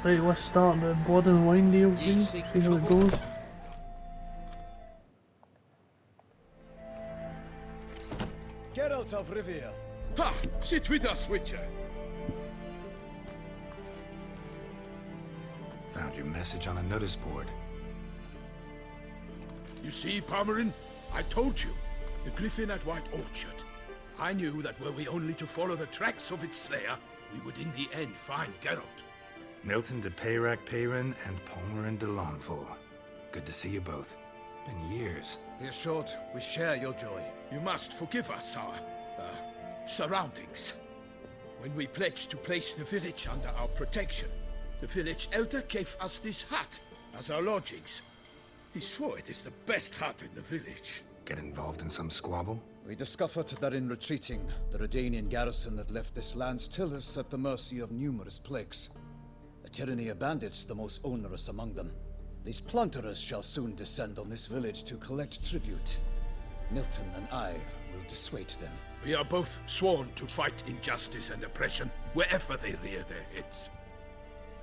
Right, let's start the Blood and Wine DLC, see how it goes. Geralt of Rivia. Ha! Sit with us, Witcher. Found your message on a notice board. You see, Palmerin? I told you. The Griffin at White Orchard. I knew that were we only to follow the tracks of its slayer, we would in the end find Geralt. Milton de Peyrac Peyrin and Palmerin de Launfal. Good to see you both. Been years. Be assured, we share your joy. You must forgive us our, surroundings. When we pledged to place the village under our protection, the village elder gave us this hut as our lodgings. He swore it is the best hut in the village. Get involved in some squabble? We discovered that in retreating, the Redanian garrison that left this land still is at the mercy of numerous plagues. The tyranny of bandits the most onerous among them. These plunderers shall soon descend on this village to collect tribute. Milton and I will dissuade them. We are both sworn to fight injustice and oppression wherever they rear their heads.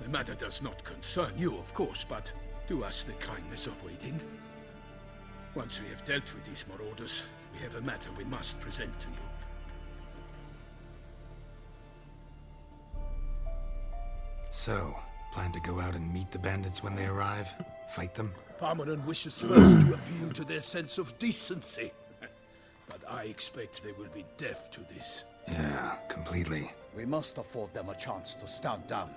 The matter does not concern you, of course, but do us the kindness of waiting. Once we have dealt with these marauders, we have a matter we must present to you. So, plan to go out and meet the bandits when they arrive? Fight them? Palmerin wishes first to appeal to their sense of decency. But I expect they will be deaf to this. Yeah, completely. We must afford them a chance to stand down.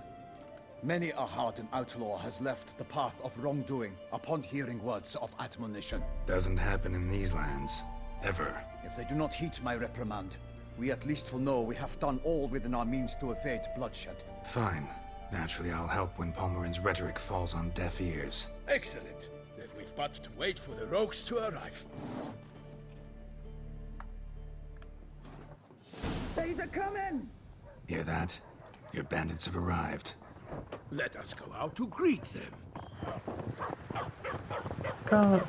Many a hardened outlaw has left the path of wrongdoing upon hearing words of admonition. Doesn't happen in these lands. Ever. If they do not heed my reprimand, we at least will know we have done all within our means to evade bloodshed. Fine. Naturally, I'll help when Palmerin's rhetoric falls on deaf ears. Excellent. Then we've but to wait for the rogues to arrive. They're coming! Hear that? Your bandits have arrived. Let us go out to greet them. God.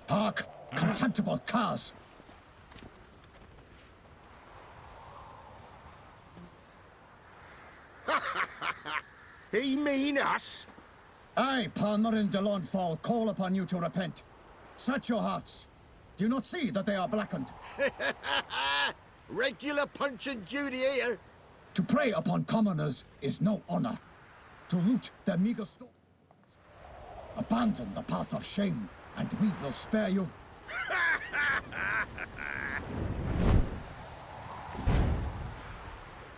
Hark! Contemptible curs! He mean us? I, Palmerin de Launfal, call upon you to repent. Search your hearts. Do you not see that they are blackened? Regular punch and Judy here. To prey upon commoners is no honor. To loot their meager stores. Abandon the path of shame, and we will spare you.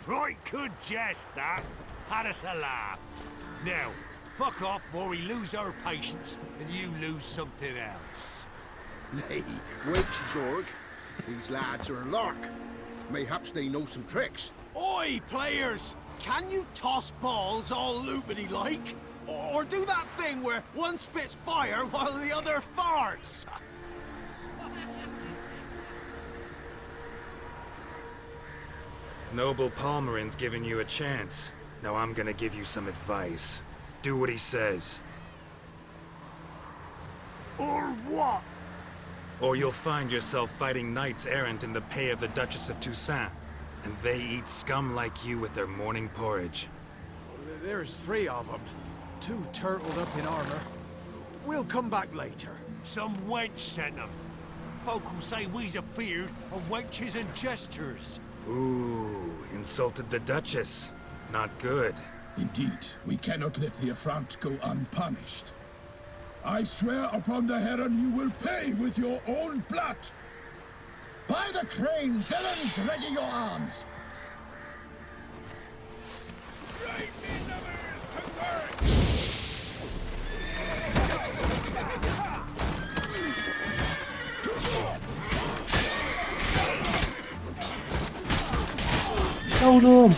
Right good jest, that. Had us a laugh. Now, fuck off or we lose our patience and you lose something else. Nay, wait, Zorg. These lads are a lark. Mayhaps they know some tricks. Oi, players! Can you toss balls all loopity-like? Or do that thing where one spits fire while the other farts? Noble Palmerin's giving you a chance. Now I'm gonna give you some advice. Do what he says. Or what? Or you'll find yourself fighting knights errant in the pay of the Duchess of Toussaint. And they eat scum like you with their morning porridge. There's 3 of them. 2 turtled up in armor. We'll come back later. Some wench sent them. Folk will say we's afeard of wenches and jesters. Ooh, insulted the Duchess. Not good. Indeed, we cannot let the affront go unpunished. I swear upon the Heron you will pay with your own blood! By the crane, villains, ready your arms! Hold on!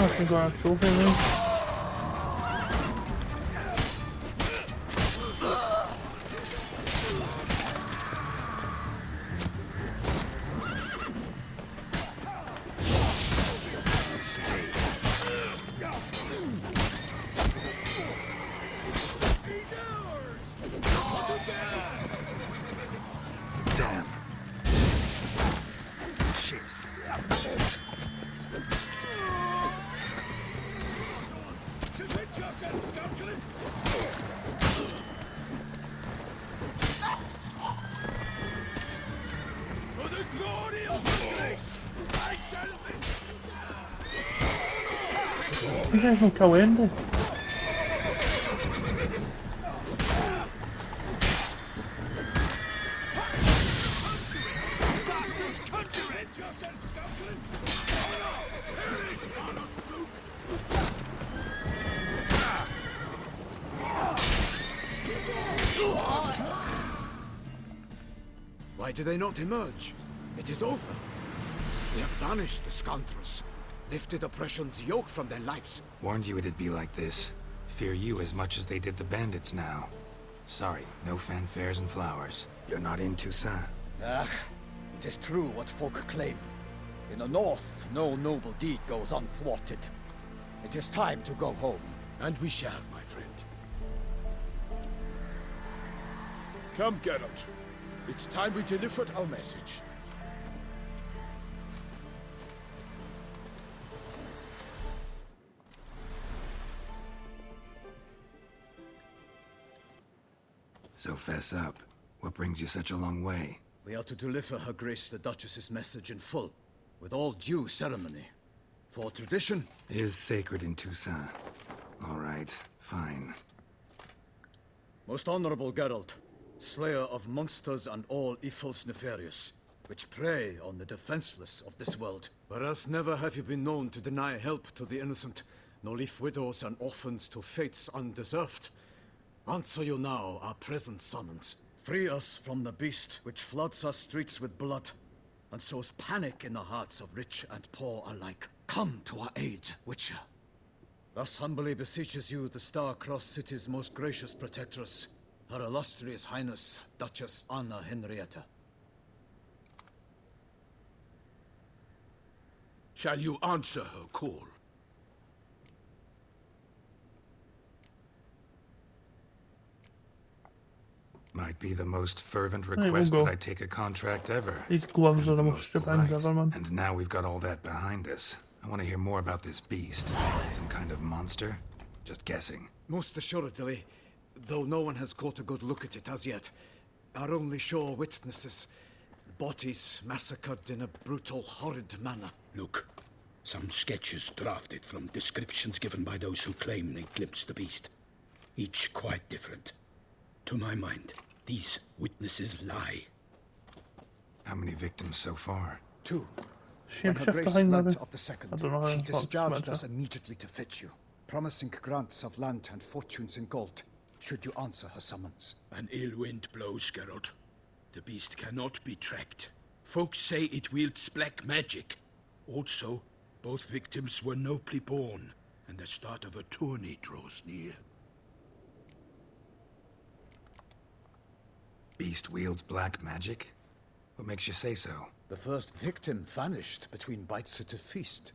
I think I got a trophy now. Damn. Shit. Defend yourself, scoundrel! For the glory of the grace, I shall be. You guys not go in there. Why do they not emerge? It is over. We have banished the scoundrels, lifted oppression's yoke from their lives. Warned you it'd be like this. Fear you as much as they did the bandits now. Sorry, no fanfares and flowers. You're not in Toussaint. Ah, it is true what folk claim. In the north, no noble deed goes unthwarted. It is time to go home. And we shall, my friend. Come, Geralt. It's time we delivered our message. So fess up. What brings you such a long way? We are to deliver Her Grace the Duchess's message in full, with all due ceremony. For tradition, Is sacred in Toussaint. All right, fine. most honorable Geralt, slayer of monsters and all evils nefarious, which prey on the defenseless of this world. Whereas never have you been known to deny help to the innocent, nor leave widows and orphans to fates undeserved. Answer you now our present summons. Free us from the beast which floods our streets with blood, and sows panic in the hearts of rich and poor alike. Come to our aid, Witcher. Thus humbly beseeches you the Star-Crossed City's most gracious protectress, Her Illustrious Highness, Duchess Anna Henrietta. Shall you answer her call? Might be the most fervent we'll request go. that I take a contract ever. These gloves are the And most stupend polite. ever, man. And now we've got all that behind us. I want to hear more about this beast. Some kind of monster? Just guessing. Most assuredly, though no one has caught a good look at it as yet. Our only sure witnesses, bodies massacred in a brutal, horrid manner. Look, some sketches drafted from descriptions given by those who claim they glimpsed the beast. Each quite different. To my mind, these witnesses lie. How many victims so far? 2. Shame When Her shift Grace behind learnt maybe. of the second, I don't know how she to talk discharged about us that. immediately to fetch you, promising grants of land and fortunes in gold, should you answer her summons. An ill wind blows, Geralt. The beast cannot be tracked. Folks say it wields black magic. Also, both victims were nobly born, and the start of a tourney draws near. Beast wields black magic? What makes you say so? The first victim vanished between bites at a feast.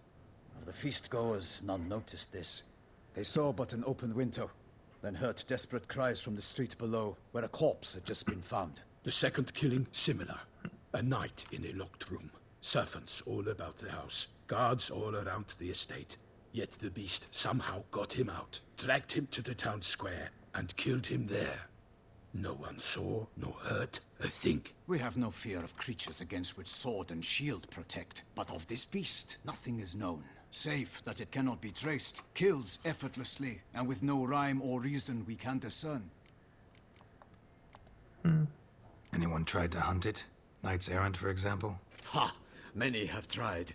Of the feast-goers, none noticed this. They saw but an open window, then heard desperate cries from the street below, where a corpse had just been found. The second killing, similar. A night in a locked room. Servants all about the house. Guards all around the estate. Yet the beast somehow got him out, dragged him to the town square, and killed him there. No one saw, nor heard a thing. We have no fear of creatures against which sword and shield protect, but of this beast, nothing is known. Save that it cannot be traced, kills effortlessly, and with no rhyme or reason we can discern. Anyone tried to hunt it? Knights errant, for example? Ha! Many have tried.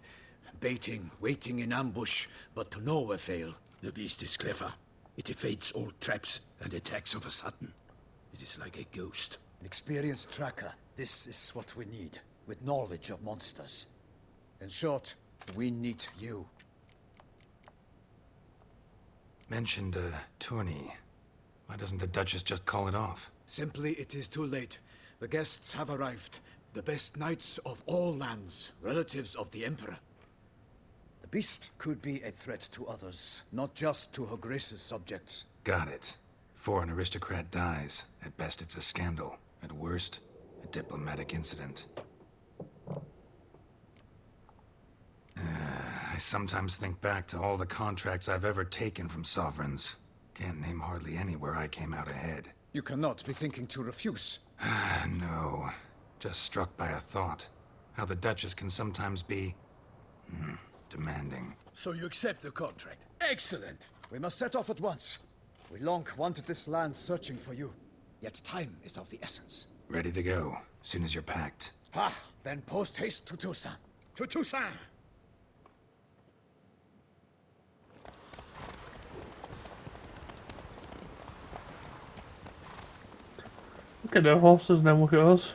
Baiting, waiting in ambush, but to no avail. The beast is clever. It evades all traps and attacks of a sudden. It is like a ghost. An experienced tracker. This is what we need, with knowledge of monsters. In short, we need you. Mentioned a tourney. Why doesn't the Duchess just call it off? Simply, it is too late. The guests have arrived. The best knights of all lands, relatives of the Emperor. The beast could be a threat to others, not just to Her Grace's subjects. Got it. Before an aristocrat dies, at best it's a scandal. At worst, a diplomatic incident. I sometimes think back to all the contracts I've ever taken from sovereigns. Can't name hardly any where I came out ahead. You cannot be thinking to refuse. No. Just struck by a thought. How the Duchess can sometimes be... demanding. So you accept the contract. Excellent! We must set off at once. We long wanted this land searching for you. Yet time is of the essence. Ready to go, soon as you're packed. Ha! Then post haste to Toussaint. To Toussaint! Look at their horses and then look at us.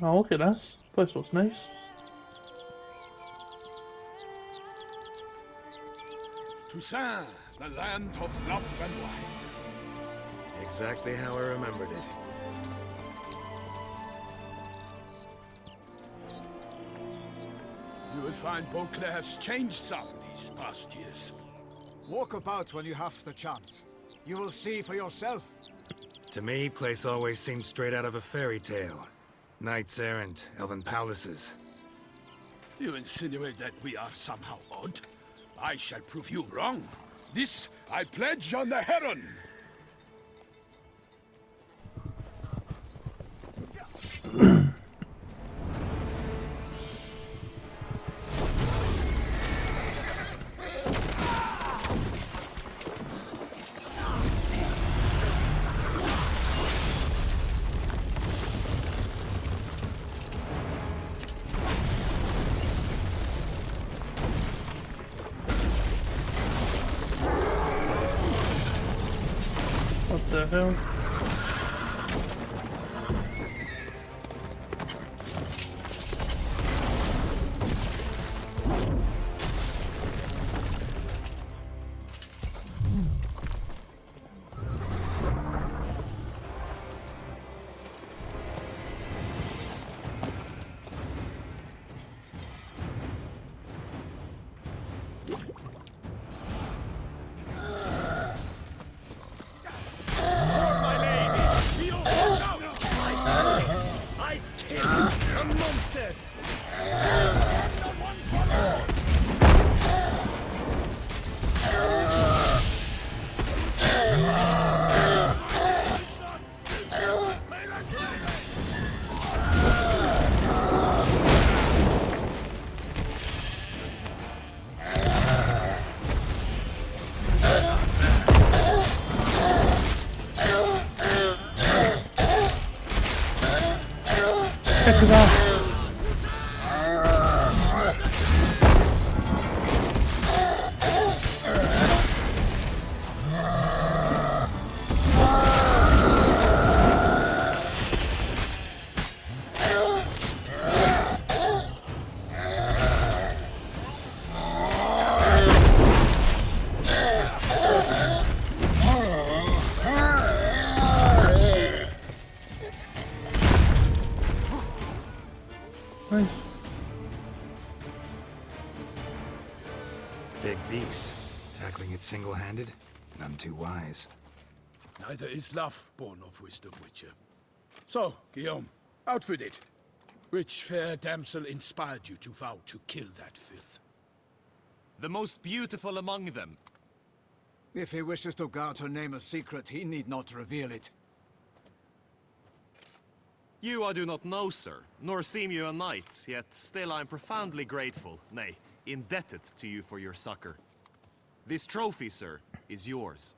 Oh, look at this. Place looks nice. Toussaint, the land of love and wine. Exactly how I remembered it. You will find Beauclair has changed some these past years. Walk about when you have the chance. You will see for yourself. To me, place always seemed straight out of a fairy tale. Knights errant, elven palaces. You insinuate that we are somehow odd? I shall prove you wrong. This I pledge on the Heron! What the hell? Check it out. Nice. Big beast. Tackling it single-handed? None too wise. Neither is love born of wisdom, Witcher. So, Guillaume, out with it. Which fair damsel inspired you to vow to kill that filth? The most beautiful among them. If he wishes to guard her name a secret, he need not reveal it. You I do not know, sir, nor seem you a knight, yet still I am profoundly grateful, nay, indebted to you for your succor. This trophy, sir, is yours.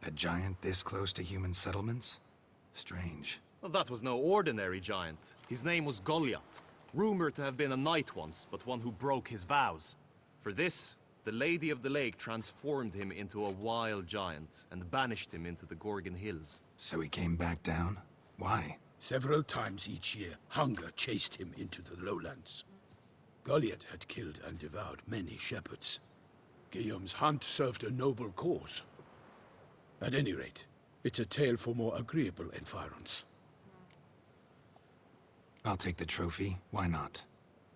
A giant this close to human settlements? Strange. Well, that was no ordinary giant. His name was Goliath, rumored to have been a knight once, but one who broke his vows. For this, the Lady of the Lake transformed him into a wild giant and banished him into the Gorgon Hills. So he came back down? Why? Several times each year, hunger chased him into the lowlands. Goliath had killed and devoured many shepherds. Guillaume's hunt served a noble cause. At any rate, it's a tale for more agreeable environs. I'll take the trophy. Why not?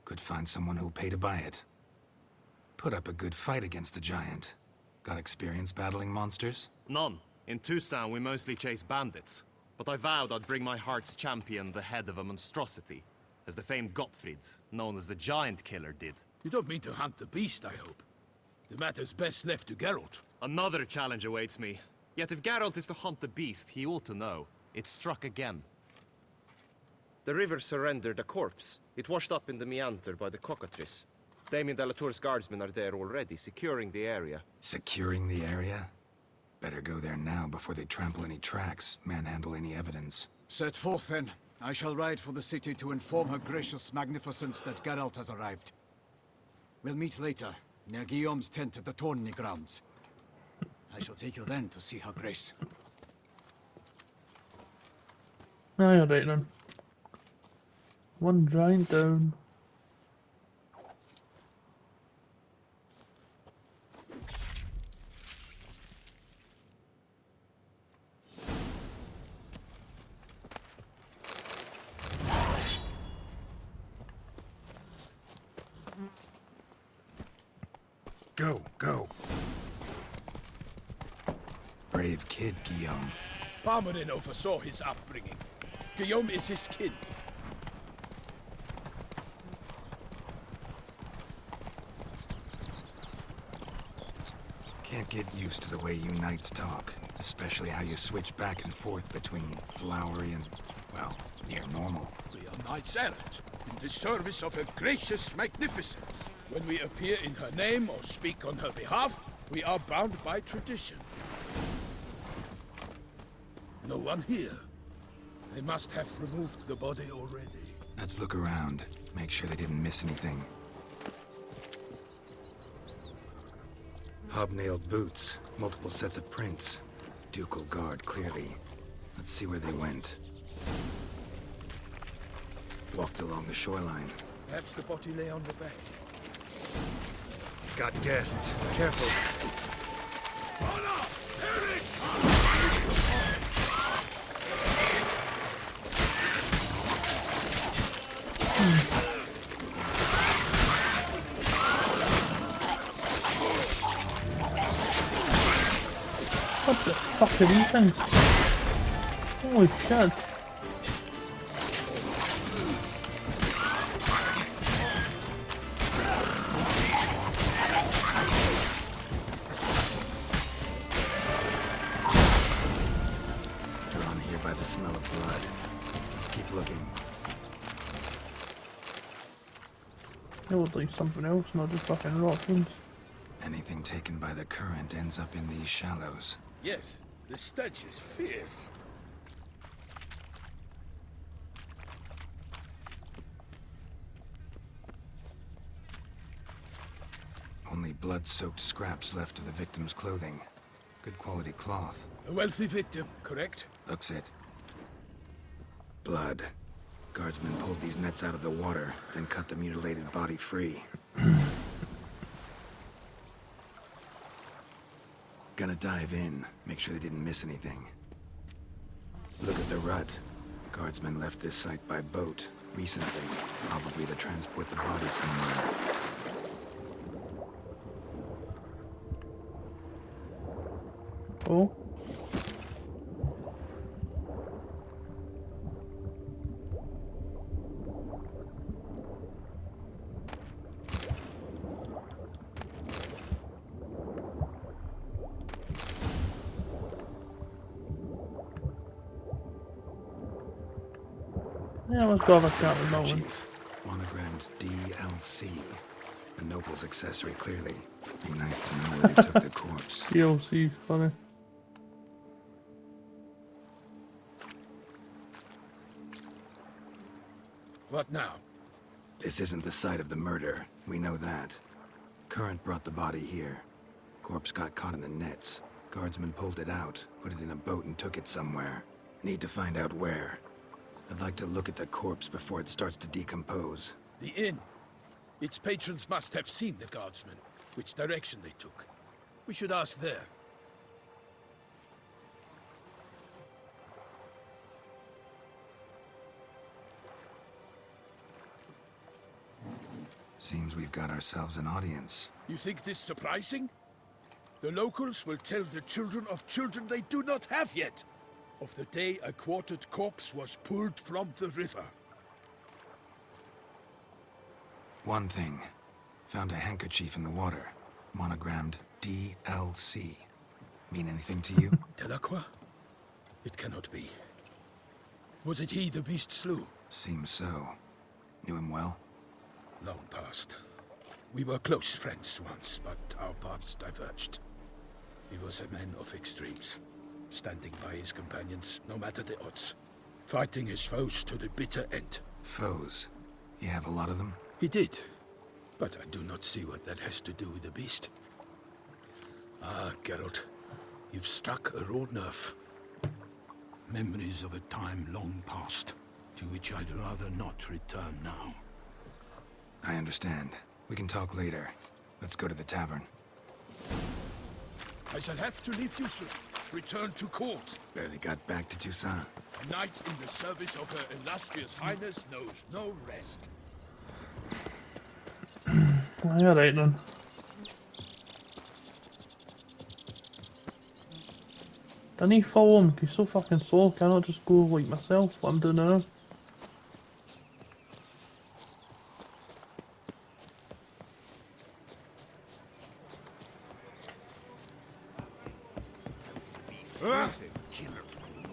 Could find someone who'll pay to buy it. Put up a good fight against the giant. Got experience battling monsters? None. In Toussaint, we mostly chase bandits. But I vowed I'd bring my heart's champion the head of a monstrosity, as the famed Gottfried, known as the Giant Killer, did. You don't mean to hunt the beast, I hope. The matter's best left to Geralt. Another challenge awaits me. Yet if Geralt is to hunt the beast, he ought to know. It struck again. The river surrendered a corpse. It washed up in the meander by the cockatrice. Damien de la Tour's guardsmen are there already, securing the area. Securing the area? Better go there now before they trample any tracks, manhandle any evidence. Set forth then. I shall ride for the city to inform her gracious magnificence that Geralt has arrived. We'll meet later, near Guillaume's tent at the Tourney grounds. I shall take you then to see her grace. Aye, alright then. One giant down. Go. Brave kid, Guillaume. Balmerin oversaw his upbringing. Guillaume is his kin. Can't get used to the way you knights talk. Especially how you switch back and forth between flowery and, well, near normal. We are knights errant, in the service of her gracious magnificence. When we appear in her name or speak on her behalf, we are bound by tradition. No one here. They must have removed the body already. Let's look around. Make sure they didn't miss anything. Hobnailed boots, multiple sets of prints. Ducal guard, clearly. Let's see where they went. Walked along the shoreline. Perhaps the body lay on the bank. Got guests. Careful. What the fuck are these things? Holy shit. They're on here by the smell of blood. Let's keep looking. It looked like something else, not just fucking rock ones. Anything taken by the current ends up in these shallows. Yes, the stench is fierce. Only blood-soaked scraps left of the victim's clothing. Good quality cloth. A wealthy victim, correct? Looks it. Blood. Guardsmen pulled these nets out of the water, then cut the mutilated body free. Gonna dive in, make sure they didn't miss anything. Look at the rut. Guardsmen left this site by boat recently, probably to transport the body somewhere. Oh. Yeah, let's go have a chat with Mountain. Chief, monogrammed DLC. A noble's accessory, clearly. Be nice to know where they took the corpse. DLC, funny. What now? This isn't the site of the murder. We know that. Current brought the body here. Corpse got caught in the nets. Guardsmen pulled it out, put it in a boat and took it somewhere. Need to find out where. I'd like to look at the corpse before it starts to decompose. The inn. Its patrons must have seen the guardsmen, which direction they took. We should ask there. Seems we've got ourselves an audience. You think this surprising? The locals will tell the children of children they do not have yet, of the day a quartered corpse was pulled from the river. One thing. Found a handkerchief in the water. Monogrammed DLC. Mean anything to you? Delacroix? It cannot be. Was it he the beast slew? Seems so. Knew him well? Long past. We were close friends once, but our paths diverged. He was a man of extremes, standing by his companions, no matter the odds. Fighting his foes to the bitter end. Foes? You have a lot of them? He did, but I do not see what that has to do with the beast. Ah, Geralt, you've struck a raw nerve. Memories of a time long past, to which I'd rather not return now. I understand. We can talk later. Let's go to the tavern. I shall have to leave you soon. Return to court. Barely got back to Toussaint. A knight in the service of Her Illustrious Highness knows no rest. Alright then. I need to follow him, he's so fucking slow, can I not just go like myself, what I'm doing now?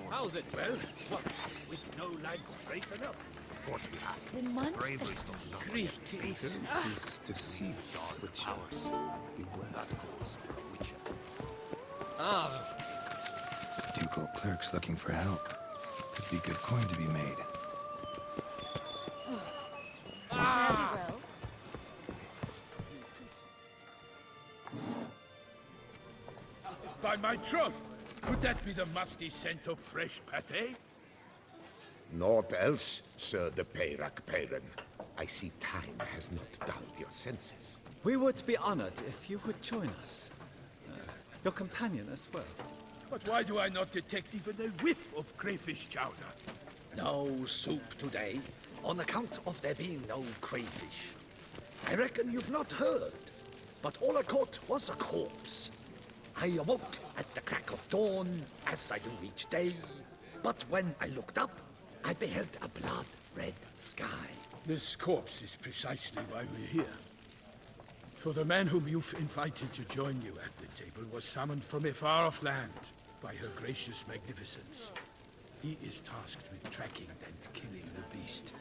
How's it? Well, what? With no lads brave enough? Of course we have. The monsters. Greetings. Is deceived with powers. Beware. That calls for a witcher. Ducal clerk's looking for help. Could be good coin to be made. Very well. By my troth, could that be the musty scent of fresh pâté? Naught else, Sir de Peyrac Peyran. I see time has not dulled your senses. We would be honored if you would join us. Your companion as well. But why do I not detect even a whiff of crayfish chowder? No soup today, on account of there being no crayfish. I reckon you've not heard, but all I caught was a corpse. I awoke at the crack of dawn, as I do each day, but when I looked up, I beheld a blood-red sky. This corpse is precisely why we're here. For the man whom you've invited to join you at the table was summoned from a far-off land by her gracious magnificence. He is tasked with tracking and killing the beast.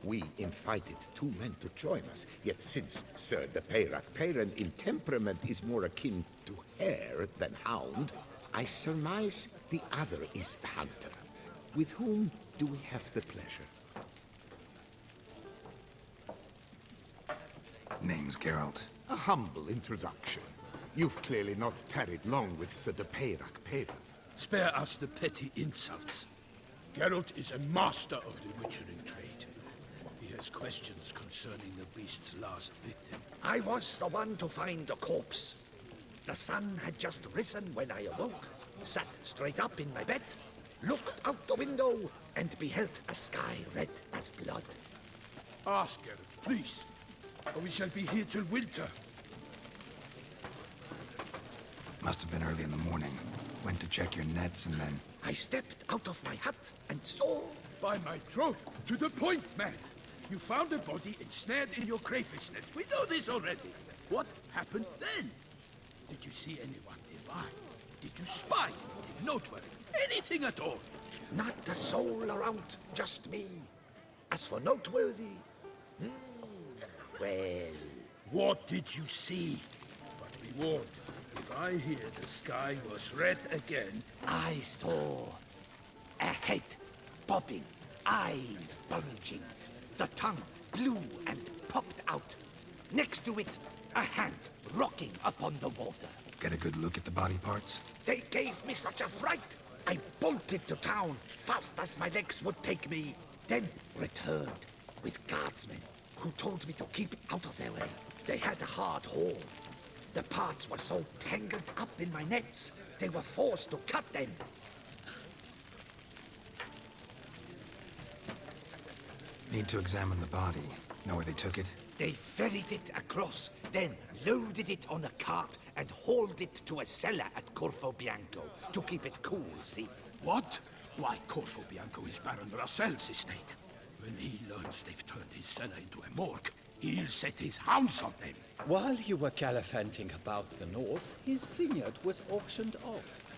We invited two men to join us, yet since Sir de Peyrac Peyran in temperament is more akin to hare than hound, I surmise the other is the hunter. With whom do we have the pleasure? Name's Geralt. A humble introduction. You've clearly not tarried long with Sir de Peyrac Peyran. Spare us the petty insults. Geralt is a master of the witchering trade. He has questions concerning the beast's last victim. I was the one to find the corpse. The sun had just risen when I awoke, sat straight up in my bed, looked out the window, and beheld a sky red as blood. Ask Geralt, please, or we shall be here till winter. Must have been early in the morning. Went to check your nets and then... I stepped out of my hut and saw... By my troth, to the point, man. You found a body ensnared in your crayfish nets. We know this already. What happened then? Did you see anyone nearby? Did you spy anything noteworthy? Anything at all? Not a soul around, just me. As for noteworthy, well... What did you see? But be warned, if I hear the sky was red again... I saw a head bobbing, eyes bulging, the tongue blue and popped out. Next to it, a hand rocking upon the water. Get a good look at the body parts? They gave me such a fright. I bolted to town fast as my legs would take me, then returned with guardsmen who told me to keep out of their way. They had a hard haul. The parts were so tangled up in my nets, they were forced to cut them. Need to examine the body. Know where they took it? They ferried it across, then loaded it on a cart and hauled it to a cellar at Corvo Bianco to keep it cool, see? What? Why, Corvo Bianco is Baron Russell's estate. When he learns they've turned his cellar into a morgue, he'll set his hounds on them. While you were gallivanting about the north, his vineyard was auctioned off.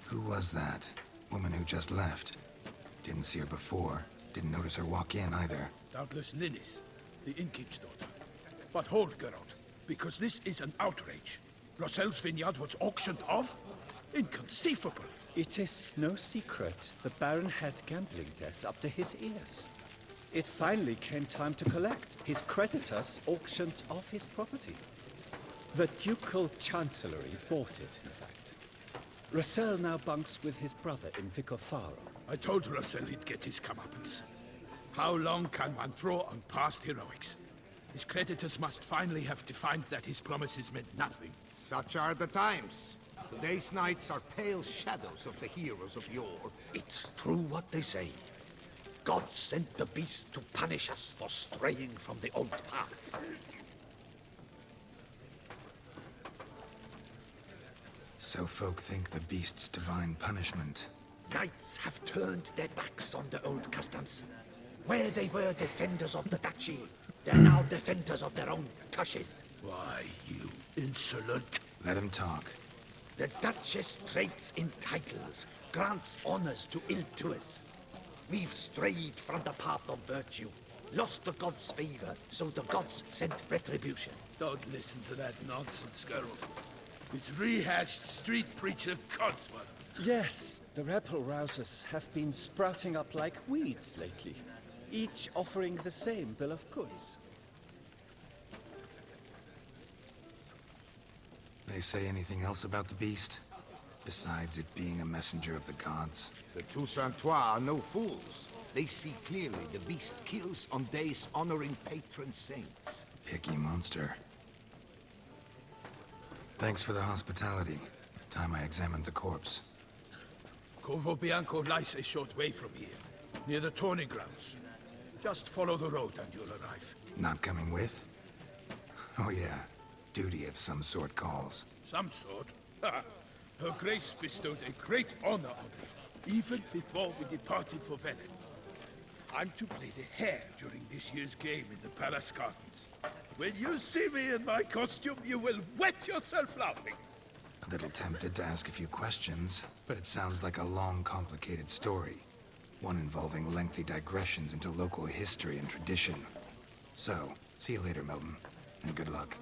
Who was that? Woman who just left. Didn't see her before. Didn't notice her walk in either. Doubtless Linnis, the innkeep's daughter. But hold, Geralt, because this is an outrage. Russell's vineyard was auctioned off? Inconceivable. It is no secret the Baron had gambling debts up to his ears. It finally came time to collect. His creditors auctioned off his property. The Ducal Chancellery bought it, in fact. Russell now bunks with his brother in Vicofaro. I told Russell he'd get his comeuppance. How long can one draw on past heroics? His creditors must finally have defined that his promises meant nothing. Such are the times. Today's knights are pale shadows of the heroes of yore. It's true what they say. God sent the beast to punish us for straying from the old paths. So folk think the beast's divine punishment. Knights have turned their backs on the old customs. Where they were defenders of the duchy, they're now defenders of their own tushes. Why, you insolent... Let him talk. The Duchess trades in titles, grants honors to ill-doers. We've strayed from the path of virtue, lost the gods' favor, so the gods sent retribution. Don't listen to that nonsense, Geralt. It's rehashed street preacher Codswell. Yes, the rebel rousers have been sprouting up like weeds lately, each offering the same bill of goods. They say anything else about the beast? Besides it being a messenger of the gods? The Toussaintois are no fools. They see clearly the beast kills on days honoring patron saints. Picky monster. Thanks for the hospitality. Time I examined the corpse. Corvo Bianco lies a short way from here, near the tourney grounds. Just follow the road and you'll arrive. Not coming with? Oh yeah, duty of some sort calls. Some sort? Ha! Her Grace bestowed a great honor on me, even before we departed for Velen. I'm to play the hare during this year's game in the palace gardens. When you see me in my costume, you will wet yourself laughing. A little tempted to ask a few questions, but it sounds like a long, complicated story. One involving lengthy digressions into local history and tradition. So, see you later, Milton, and good luck.